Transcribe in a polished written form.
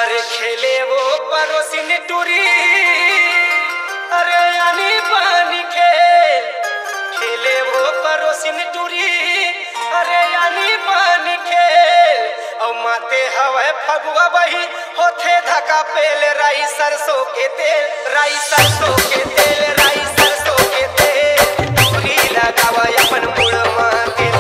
अरे खेले वो परोसिन टूरी अरे यानी पानी खेले वो परोसिन टूरी अरे यानी पानी खेल और माते हवा फगुआ बही होथे धक्का पेल राई सरसों के तेल राई सरसों के तेल राई सरसों के तेल टूरी लगावा अपन मुड़ माते